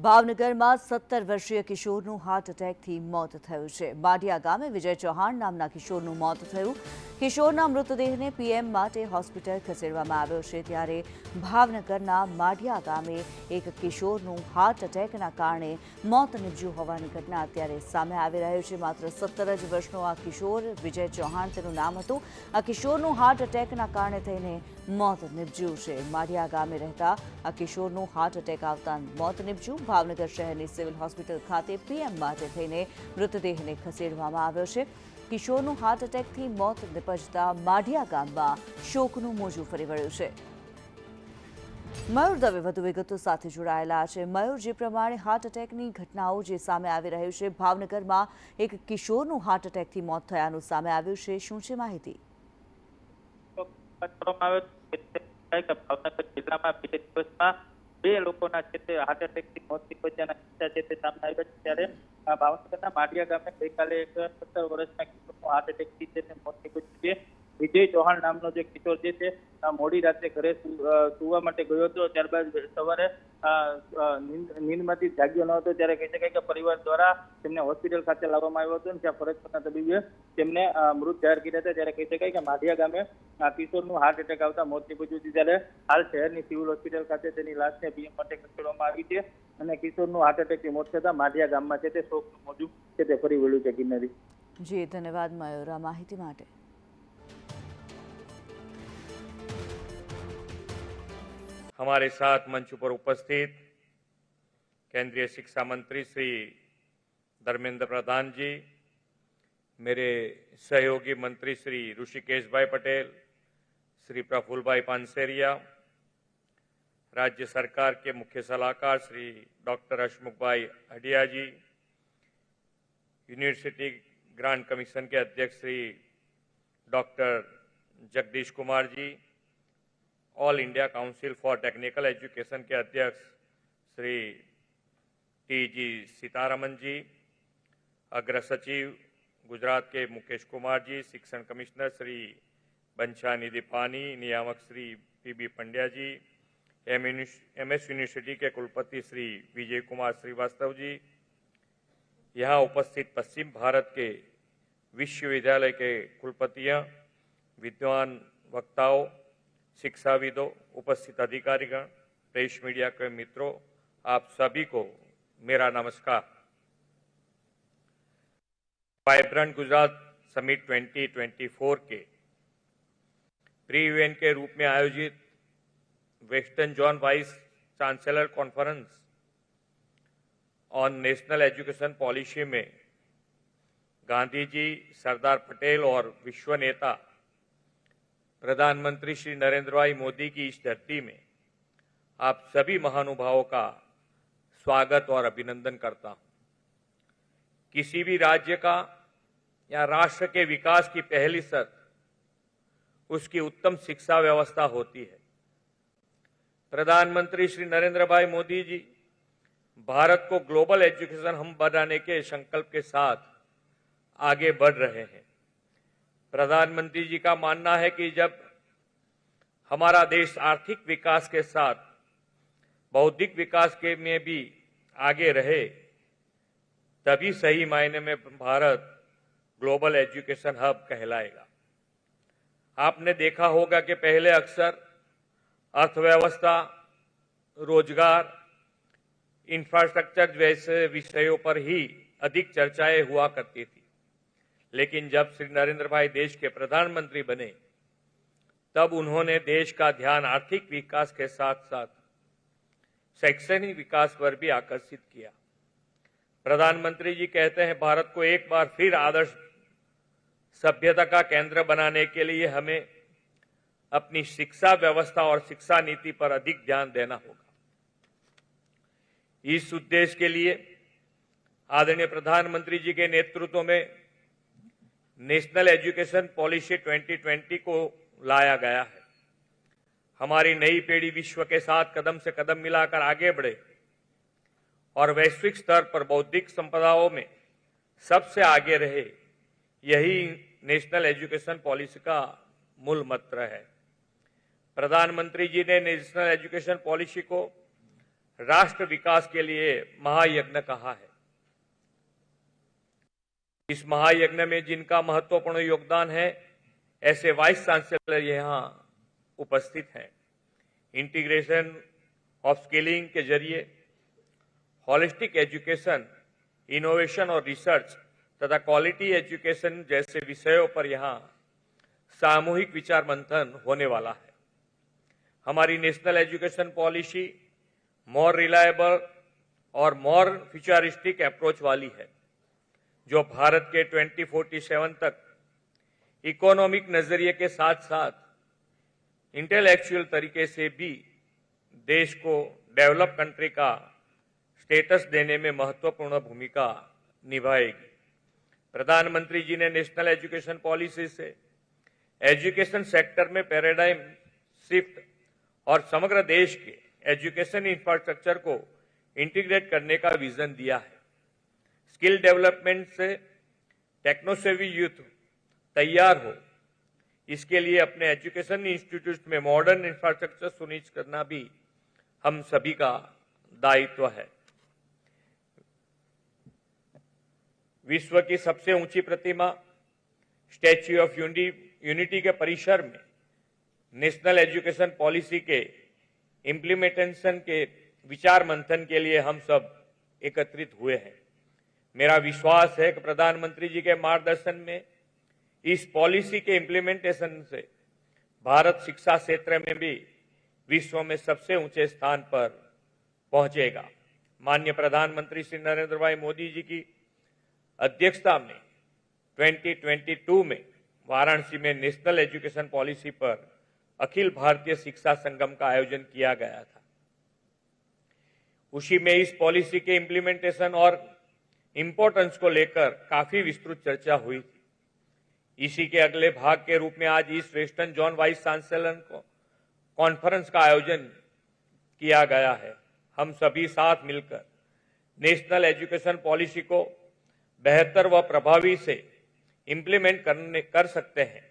ભાવનગરમાં 17 વર્ષીય કિશોરનું હાર્ટ એટેકથી મોત થયું છે। માઢિયા ગામે વિજય ચૌહાણ નામના કિશોરનું મોત થયું। કિશોરના મૃતદેહને પીએમ માટે હોસ્પિટલ ખસેડવામાં આવ્યો છે, ત્યારે ભાવનગરના માઢિયા ગામે એક કિશોરનું હાર્ટ એટેકના કારણે મોત નીપજ્યું હોવાની ઘટના અત્યારે સામે આવી રહી છે। માત્ર 17 જ વર્ષનો આ કિશોર વિજય ચૌહાણ તેનું નામ હતું। આ કિશોરનું હાર્ટ એટેકના કારણે થઈને મોત નીપજ્યું છે। માઢિયા ગામે રહેતા આ કિશોરનું હાર્ટ એટેક આવતા મોત નીપજ્યું। ભાવનગર શહેરની સિવિલ હોસ્પિટલ ખાતે પીએમ માટે થઈને મૃતદેહને ખસેડવામાં આવ્યો છે। કિશોરનું હાર્ટ એટેકથી મોત નિપજતા માઢિયા ગામમાં શોકનું મોજું ફરી વળ્યું છે। મયુર દવે વધુ વિગતો સાથે જોડાયેલા છે। મયુર, જે પ્રમાણે હાર્ટ એટેકની ઘટનાઓ જે સામે આવી રહી છે, ભાવનગરમાં એક કિશોરનું હાર્ટ એટેકથી મોત થયાનું સામે આવ્યું છે, શું છે માહિતી? ભાવનગર જિલ્લામાં 2 દિવસમાં 2 લોકોના હાર્ટ એટેકથી મોત નીપજ્યાના કિસ્સા સામે આવ્યા છે। ત્યારે ભાવનગરના માઢિયા ગામે ગઈકાલે એક 17 વર્ષના કિશોરનું હાર્ટ એટેકથી મોત નીપજ્યું છે। વિજય ચૌહાણ નામનો જે કિશોર છે મોડી રાત્રે ઘરે સુવા માટે ગયો હતો। ત્યારબાદ સવારે નીંદમાંથી જાગ્યો ન હતો, ત્યારે કહી શકાય કે પરિવાર દ્વારા તેમને હોસ્પિટલ ખાતે લાવવામાં આવ્યો હતો, ત્યાં ફરજ પરના તબીબે તેમને મૃત જાહેર કર્યા હતા। ત્યારે કહી શકાય કે માઢિયા ગામે કિશોરનું હાર્ટ એટેક આવતા મોત નીપજ્યું છે। ત્યારે હાલ શહેરની સિવિલ હોસ્પિટલ ખાતે તેની લાશને પીએમ માટે ખસેડવામાં આવી છે અને કિશોરનું હાર્ટ એટેકથી મોત થતા માઢિયા ગામમાં તે શોકનું મોજું તે ફરી વળ્યું છે। કિન્નરી જી, ધન્યવાદ મયુર આ માહિતી માટે। हमारे साथ मंच पर उपस्थित केंद्रीय शिक्षा मंत्री श्री धर्मेंद्र प्रधान जी, मेरे सहयोगी मंत्री श्री ऋषिकेश भाई पटेल, श्री प्रफुल्ल भाई पानसेरिया, राज्य सरकार के मुख्य सलाहकार Shri doctor Hasmukh bhai Hadiya ji, university grant commission के अध्यक्ष Shri doctor Jagdish Kumar ji, all India council for technical education के अध्यक्ष श्री टी.जी. सीतारमन जी, अग्र सचिव गुजरात के मुकेश कुमार जी, शिक्षण कमिश्नर श्री बंछानिधि पानी, नियामक श्री पी.बी. पंड्या जी, एमएस यूनिवर्सिटी के कुलपति श्री विजय कुमार श्रीवास्तव जी, यहाँ उपस्थित पश्चिम भारत के विश्वविद्यालय के कुलपतियां, विद्वान वक्ताओं, शिक्षाविदों, उपस्थित अधिकारीगण, प्रेस मीडिया के मित्रों, आप सभी को मेरा नमस्कार। वाइब्रेंट गुजरात समिट 2024 के प्री इवेंट के रूप में आयोजित western zone vice chancellor conference on national education policy में गांधी जी, सरदार पटेल और विश्व नेता प्रधानमंत्री श्री नरेंद्र भाई मोदी की इस धरती में आप सभी महानुभावों का स्वागत और अभिनंदन करता हूं। किसी भी राज्य का या राष्ट्र के विकास की पहली शर्त उसकी उत्तम शिक्षा व्यवस्था होती है। प्रधानमंत्री श्री नरेंद्र भाई मोदी जी भारत को ग्लोबल एजुकेशन हब बनाने के संकल्प के साथ आगे बढ़ रहे हैं। प्रधानमंत्री जी का मानना है कि जब हमारा देश आर्थिक विकास के साथ बौद्धिक विकास के में भी आगे रहे, तभी सही मायने में भारत ग्लोबल एजुकेशन हब कहलाएगा। आपने देखा होगा कि पहले अक्सर अर्थव्यवस्था, रोजगार, इंफ्रास्ट्रक्चर जैसे विषयों पर ही अधिक चर्चाएं हुआ करती थी, लेकिन जब श्री नरेंद्र भाई देश के प्रधानमंत्री बने तब उन्होंने देश का ध्यान आर्थिक विकास के साथ साथ शैक्षणिक विकास पर भी आकर्षित किया। प्रधानमंत्री जी कहते हैं, भारत को एक बार फिर आदर्श सभ्यता का केंद्र बनाने के लिए हमें अपनी शिक्षा व्यवस्था और शिक्षा नीति पर अधिक ध्यान देना होगा। इस उद्देश्य के लिए आदरणीय प्रधानमंत्री जी के नेतृत्व में नेशनल एजुकेशन पॉलिसी 2020 को लाया गया है। हमारी नई पीढ़ी विश्व के साथ कदम से कदम मिलाकर आगे बढ़े और वैश्विक स्तर पर बौद्धिक संपदाओं में सबसे आगे रहे, यही नेशनल एजुकेशन पॉलिसी का मूल मंत्र है। प्रधानमंत्री जी ने नेशनल एजुकेशन पॉलिसी को राष्ट्र विकास के लिए महायज्ञ कहा है। इस महायज्ञ में जिनका महत्वपूर्ण योगदान है, ऐसे वाइस चांसलर यहां उपस्थित हैं। इंटीग्रेशन ऑफ स्किलिंग के जरिए होलिस्टिक एजुकेशन, इनोवेशन और रिसर्च तथा क्वालिटी एजुकेशन जैसे विषयों पर यहां सामूहिक विचार मंथन होने वाला है। हमारी national education policy more reliable और मोर फ्यूचरिस्टिक अप्रोच वाली है, जो भारत के 2047 तक इकोनॉमिक नजरिए के साथ साथ इंटेलेक्चुअल तरीके से भी देश को डेवलप कंट्री का स्टेटस देने में महत्वपूर्ण भूमिका निभाएगी। प्रधानमंत्री जी ने नेशनल एजुकेशन पॉलिसी से एजुकेशन सेक्टर में पैराडाइम शिफ्ट और समग्र देश के एजुकेशन इंफ्रास्ट्रक्चर को इंटीग्रेट करने का विजन दिया है। स्किल डेवलपमेंट से टेक्नोसेवी यूथ तैयार हो, इसके लिए अपने एजुकेशन इंस्टीट्यूट में मॉडर्न इंफ्रास्ट्रक्चर सुनिश्चित करना भी हम सभी का दायित्व है। विश्व की सबसे ऊंची प्रतिमा स्टैच्यू ऑफ यूनिटी के परिसर में नेशनल एजुकेशन पॉलिसी के इम्प्लीमेंटेशन के विचार मंथन के लिए हम सब एकत्रित हुए हैं। मेरा विश्वास है कि प्रधानमंत्री जी के मार्गदर्शन में इस पॉलिसी के इम्प्लीमेंटेशन से भारत शिक्षा क्षेत्र में भी विश्व में सबसे ऊंचे स्थान पर पहुंचेगा। माननीय प्रधानमंत्री श्री नरेंद्र भाई मोदी जी की अध्यक्षता में 2022 में वाराणसी में नेशनल एजुकेशन पॉलिसी पर अखिल भारतीय शिक्षा संगम का आयोजन किया गया था। उसी में इस पॉलिसी के इम्प्लीमेंटेशन और इंपॉर्टेंस को लेकर काफी विस्तृत चर्चा हुई थी। इसी के अगले भाग के रूप में आज east western zone vice chancellor conference का आयोजन किया गया है। हम सभी साथ मिलकर नेशनल एजुकेशन पॉलिसी को बेहतर व प्रभावी से इम्प्लीमेंट कर सकते हैं।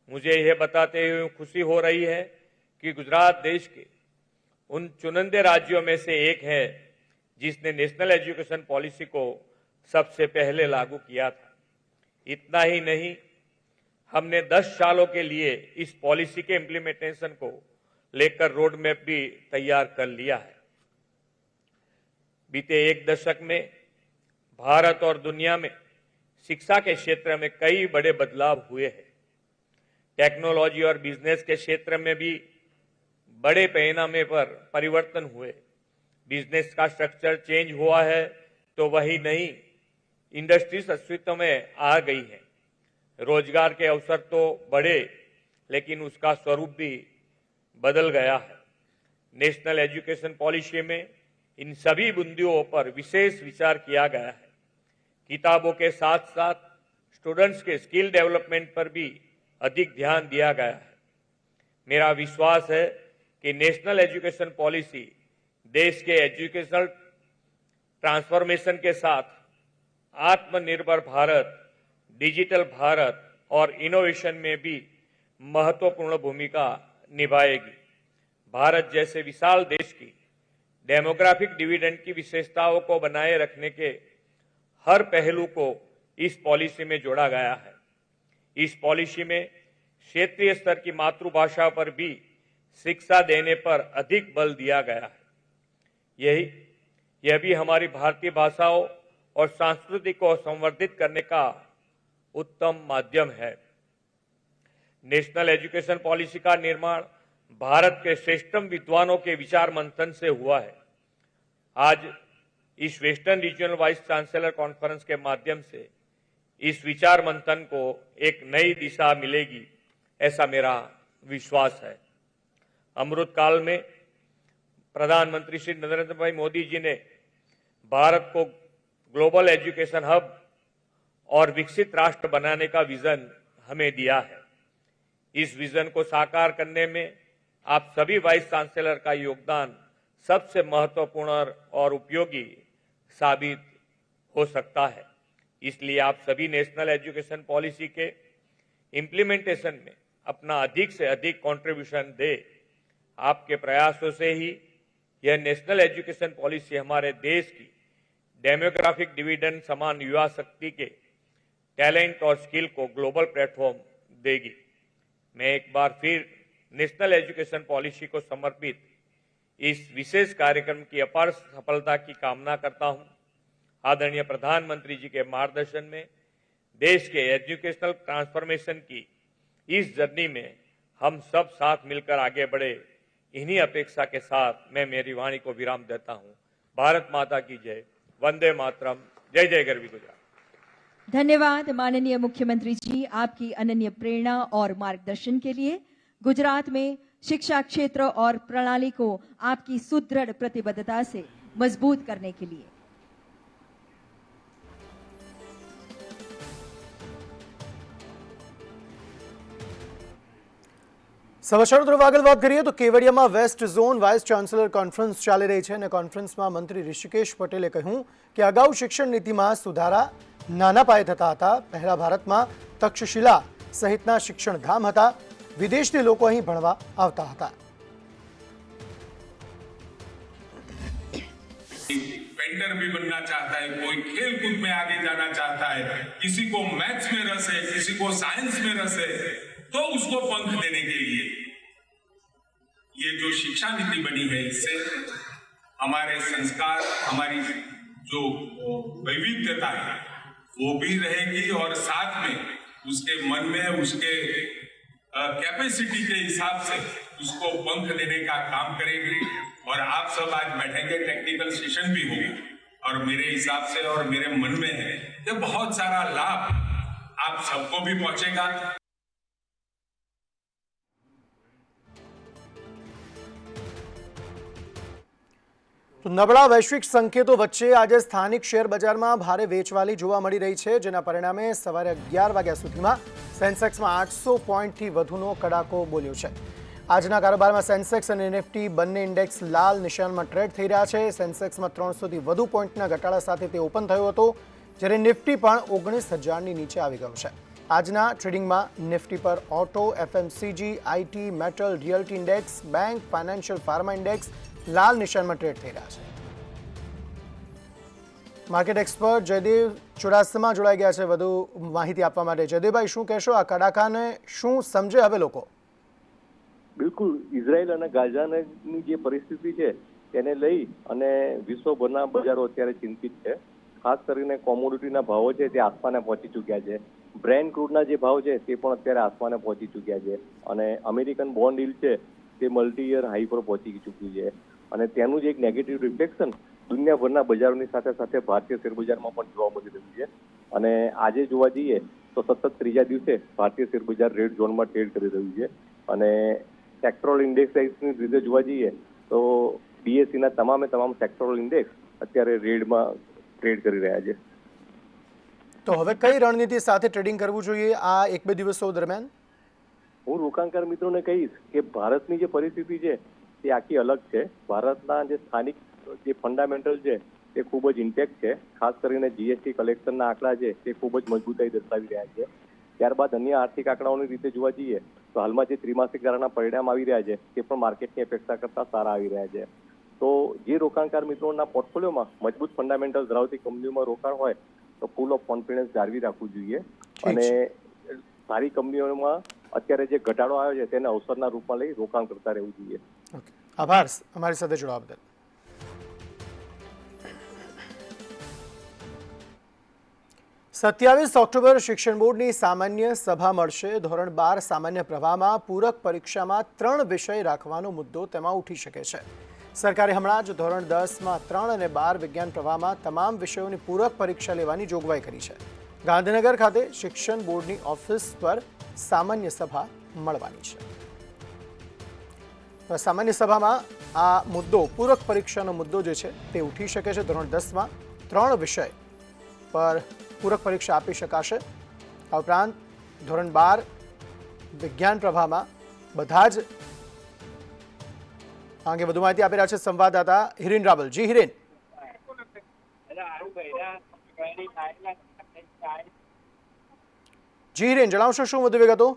मुझे यह बताते हुए खुशी हो रही है कि गुजरात देश के उन चुनिंदे राज्यों में से एक है जिसने नेशनल एजुकेशन पॉलिसी को सबसे पहले लागू किया था। इतना ही नहीं, हमने 10 सालों के लिए इस पॉलिसी के इम्प्लीमेंटेशन को लेकर रोड मैप भी तैयार कर लिया है। बीते एक दशक में भारत और दुनिया में शिक्षा के क्षेत्र में कई बड़े बदलाव हुए हैं। टेक्नोलॉजी और बिजनेस के क्षेत्र में भी बड़े पैमाने पर परिवर्तन हुए। बिजनेस का स्ट्रक्चर चेंज हुआ है तो वही नहीं, इंडस्ट्रीज अस्तित्व में आ गई है। रोजगार के अवसर तो बढ़े, लेकिन उसका स्वरूप भी बदल गया है। नेशनल एजुकेशन पॉलिसी में इन सभी बिंदुओं पर विशेष विचार किया गया है। किताबों के साथ साथ स्टूडेंट्स के स्किल डेवलपमेंट पर भी अधिक ध्यान दिया गया है। मेरा विश्वास है कि नेशनल एजुकेशन पॉलिसी देश के एजुकेशनल ट्रांसफॉर्मेशन के साथ आत्मनिर्भर भारत, डिजिटल भारत और इनोवेशन में भी महत्वपूर्ण भूमिका निभाएगी। भारत जैसे विशाल देश की डेमोग्राफिक डिविडेंड की विशेषताओं को बनाए रखने के हर पहलू को इस पॉलिसी में जोड़ा गया है। इस पॉलिसी में क्षेत्रीय स्तर की मातृभाषा पर भी शिक्षा देने पर अधिक बल दिया गया है। यह भी हमारी भारतीय भाषाओं और संस्कृति को संवर्धित करने का उत्तम माध्यम है। नेशनल एजुकेशन पॉलिसी का निर्माण भारत के श्रेष्ठतम विद्वानों के विचार मंथन से हुआ है। आज इस western regional vice chancellor conference के माध्यम से इस विचार मंथन को एक नई दिशा मिलेगी, ऐसा मेरा विश्वास है। अमृत काल में प्रधानमंत्री श्री नरेंद्र भाई मोदी जी ने भारत को ग्लोबल एजुकेशन हब और विकसित राष्ट्र बनाने का विजन हमें दिया है। इस विजन को साकार करने में आप सभी वाइस चांसलर का योगदान सबसे महत्वपूर्ण और उपयोगी साबित हो सकता है। इसलिए आप सभी नेशनल एजुकेशन पॉलिसी के इम्प्लीमेंटेशन में अपना अधिक से अधिक कंट्रीब्यूशन दे। आपके प्रयासों से ही यह नेशनल एजुकेशन पॉलिसी हमारे देश की डेमोग्राफिक डिविडेंड समान युवा शक्ति के टैलेंट और स्किल को ग्लोबल प्लेटफॉर्म देगी। मैं एक बार फिर नेशनल एजुकेशन पॉलिसी को समर्पित इस विशेष कार्यक्रम की अपार सफलता की कामना करता हूं। आदरणीय प्रधानमंत्री जी के मार्गदर्शन में देश के एजुकेशनल ट्रांसफॉर्मेशन की इस जर्नी में हम सब साथ मिलकर आगे बढ़े, इन्हीं अपेक्षा के साथ मैं मेरी वाणी को विराम देता हूं। भारत माता की जय, वंदे मातरम, जय जय गरवी गुजरात। धन्यवाद माननीय मुख्यमंत्री जी, आपकी अनन्य प्रेरणा और मार्गदर्शन के लिए। गुजरात में शिक्षा क्षेत्र और प्रणाली को आपकी सुदृढ़ प्रतिबद्धता से मजबूत करने के लिए। સમાચારો તરફ આગળ વાત કરીએ તો કેવડિયામાં west zone vice chancellor conference ચાલી રહી છે અને કોન્ફરન્સમાં મંત્રી ઋષિકેશ પટેલે કહ્યું કે અગાઉ શિક્ષણ નીતિમાં સુધારા નાના પાયે થતા હતા। પહેલા ભારતમાં તક્ષશિલા સહિતના શિક્ષણધામ હતા, વિદેશથી લોકો અહીં ભણવા આવતા હતા। पेंटर भी बनना चाहता है, कोई खेल कूद में आगे जाना चाहता है, किसी को मैथ्स में रस है, किसी को साइंस में रस है, तो उसको पंख देने के लिए ये जो शिक्षा नीति बनी है, इससे हमारे संस्कार, हमारी जो वैविध्यता है वो भी रहेगी और साथ में उसके मन में उसके कैपेसिटी के हिसाब से उसको पंख देने का काम करेगी। और आप सब आज बैठेंगे, टेक्निकल सेशन भी होगा और मेरे हिसाब से और मेरे मन में है कि बहुत सारा लाभ आप सबको भी पहुंचेगा। તો નબળા વૈશ્વિક સંકેતો વચ્ચે આજે સ્થાનિક શેર બજારમાં ભારે વેચવાલી જોવા મળી રહી છે, જેના પરિણામે સવારે 11 વાગ્યા સુધીમાં સેન્સેક્સમાં 800 પોઈન્ટથી વધુનો કડાકો બોલ્યો છે। આજના કારોબારમાં સેન્સેક્સ અને નિફ્ટી બંને ઇન્ડેક્સ લાલ નિશાનમાં ટ્રેડ થઈ રહ્યા છે। સેન્સેક્સમાં 300થી વધુ પોઈન્ટના ઘટાડા સાથે તે ઓપન થયો હતો, જ્યારે નિફ્ટી પણ 19,000ની નીચે આવી ગયો છે। આજના ટ્રેડિંગમાં નિફ્ટી પર auto, FMCG, IT, metal, realty index, bank, financial, pharma index લાલ નિશાનમાં ટ્રેડ થઈ રહ્યા છે। માર્કેટ એક્સપર્ટ જયદેવ ચુડાસમા જોડાઈ ગયા છે વધુ માહિતી આપવા માટે। જયદેવભાઈ, શું કહેશો આ કડાકાને શું સમજે હવે લોકો? બિલકુલ, ઇઝરાયલ અને ગાઝાની જે પરિસ્થિતિ છે તેને લઈ અને વિશ્વભરના બજારો અત્યારે ચિંતિત છે। ખાસ કરીને કોમોડિટીના ભાવો છે તે આસમાને પહોંચી ચૂક્યા છે। બ્રેન્ટ ક્રૂડના જે ભાવ છે તે પણ અત્યારે આસમાને પહોંચી ચૂક્યા છે અને અમેરિકન બોન્ડ યીલ્ડ છે તે મલ્ટી યર હાઈ પર પહોંચી ચૂક્યું છે અને તેનું જે એક નેગેટિવ રિફ્લેક્શન દુનિયાભરના બજારોની સાથે સાથે ભારતીય શેરબજારમાં પણ જોવા મળી રહ્યું છે। અને આજે જોવા જઈએ તો સતત ત્રીજા દિવસે ભારતીય શેરબજાર રેડ ઝોનમાં ટ્રેડ કરી રહ્યું છે અને સેક્ટરલ ઇન્ડેક્સની રીતે જોવા જઈએ તો બીએસસીના તમામ સેક્ટરલ ઇન્ડેક્સ અત્યારે રેડમાં ટ્રેડ કરી રહ્યા છે। તો હવે કઈ રણનીતિ સાથે ટ્રેડિંગ કરવું જોઈએ આ 1-2 દિવસો દરમિયાન? હું રોકાણકાર મિત્રોને કહીશ કે ભારતની જે પરિસ્થિતિ છે તે આખી અલગ છે। ભારતના જે સ્થાનિક જે ફંડામેન્ટલ છે તે ખૂબ જ ઇન્ટેક્ટ છે। ખાસ કરીને જીએસટી કલેક્શનના આંકડા છે તે ખૂબ જ મજબૂતાઈ દર્શાવી રહ્યા છે। ત્યારબાદ અન્ય આર્થિક આંકડાઓની રીતે જોવા જઈએ તો હાલમાં જે ત્રિમાસિક ગાળાના પરિણામ આવી રહ્યા છે તે પણ માર્કેટની અપેક્ષા કરતા સારા આવી રહ્યા છે। તો જે રોકાણકાર મિત્રોના પોર્ટફોલિયોમાં મજબૂત ફંડામેન્ટલ ધરાવતી કંપનીઓમાં રોકાણ હોય તો ફૂલ ઓફ કોન્ફિડન્સ જાળવી રાખવું જોઈએ અને સારી કંપનીઓમાં અત્યારે જે ઘટાડો આવ્યો છે તેને અવસરના રૂપમાં લઈ રોકાણ કરતા રહેવું જોઈએ। ઓકે, આભાર અમારી સાથે જોડાવા બદલ। 27 ઓક્ટોબર શિક્ષણ બોર્ડની સામાન્ય સભા મળશે। ધોરણ 12 સામાન્ય પ્રવાહમાં પૂરક પરીક્ષામાં 3 વિષય રાખવાનો મુદ્દો તેમાં ઉઠી શકે છે। સરકારે હમણાં જ ધોરણ 10માં 3 અને 12 વિજ્ઞાન પ્રવાહમાં તમામ વિષયોની પૂરક પરીક્ષા લેવાની જોગવાઈ કરી છે। ગાંધીનગર ખાતે શિક્ષણ બોર્ડની ઓફિસ પર સામાન્ય સભા મળવાની છે। સામાન્ય સભામાં આ મુદ્દો પૂરક પરીક્ષાનો મુદ્દો જે છે તે ઉઠી શકે છે। ધોરણ 10માં 3 વિષય પર પૂરક પરીક્ષા આપી શકાશે। આ ઉપરાંત ધોરણ 12 વિજ્ઞાન પ્રવાહમાં બધા જ અંગે વધુ માહિતી આપી રહ્યા છે સંવાદદાતા હિરેન રાવલ। જી હિરેન। જી હિરેન, જણાવશો શું વધુ વિગતો?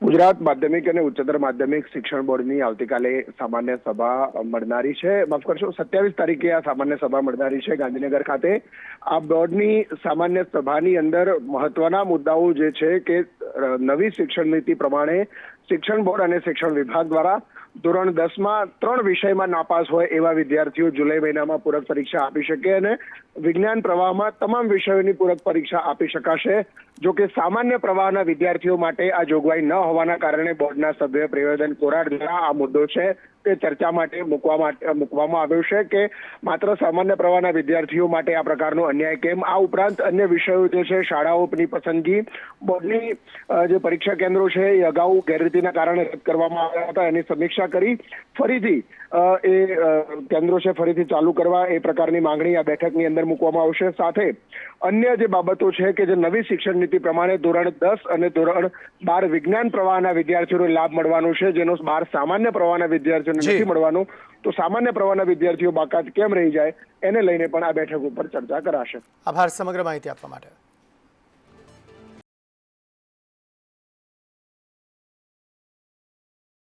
ગુજરાત માધ્યમિક અને ઉચ્ચતર માધ્યમિક શિક્ષણ બોર્ડની આવતીકાલે સામાન્ય સભા મળનારી છે. માફ કરશો, 27 તારીખે આ સામાન્ય સભા મળનારી છે ગાંધીનગર ખાતે. આ બોર્ડની સામાન્ય સભાની અંદર મહત્વના મુદ્દાઓ જે છે કે નવી શિક્ષણ નીતિ પ્રમાણે શિક્ષણ બોર્ડ અને શિક્ષણ વિભાગ દ્વારા ધોરણ 10માં 3 વિષયમાં નાપાસ હોય એવા વિદ્યાર્થીઓ જુલાઈ મહિનામાં પૂરક પરીક્ષા આપી શકે અને વિજ્ઞાન પ્રવાહમાં તમામ વિષયોની પૂરક પરીક્ષા આપી શકાશે. જો કે સામાન્ય પ્રવાહના વિદ્યાર્થીઓ માટે આ જોગવાઈ ન હોવાના કારણે બોર્ડના સભ્ય પ્રિયવર્ધન કોરાડ દ્વારા આ મુદ્દો છે તે ચર્ચા માટે મૂકવામાં આવ્યો છે કે માત્ર સામાન્ય પ્રવાહના વિદ્યાર્થીઓ માટે આ પ્રકારનો અન્યાય કેમ. આ ઉપરાંત અન્ય વિષયો જે છે શાળાઓની પસંદગી, બોર્ડની જે પરીક્ષા કેન્દ્રો છે એ અગાઉ ગેરરીતિના કારણે રદ કરવામાં આવ્યા હતા એની સમીક્ષા કરી ફરીથી એ કેન્દ્રો છે ફરીથી ચાલુ કરવા એ પ્રકારની માંગણી આ બેઠકની અંદર મૂકવામાં આવશે. સાથે અન્ય જે બાબતો છે કે જે નવી શિક્ષણ નીતિ પ્રમાણે ધોરણ 10 અને ધોરણ 12 વિજ્ઞાન પ્રવાહના વિદ્યાર્થીઓને લાભ મળવાનો છે, જેનો 12 સામાન્ય પ્રવાહના વિદ્યાર્થીઓને નથી મળવાનો. તો સામાન્ય પ્રવાહના વિદ્યાર્થીઓ બાકાત કેમ રહી જાય એને લઈને પણ આ બેઠક ઉપર ચર્ચા કરાશે. આભાર સમગ્ર માહિતી આપવા માટે.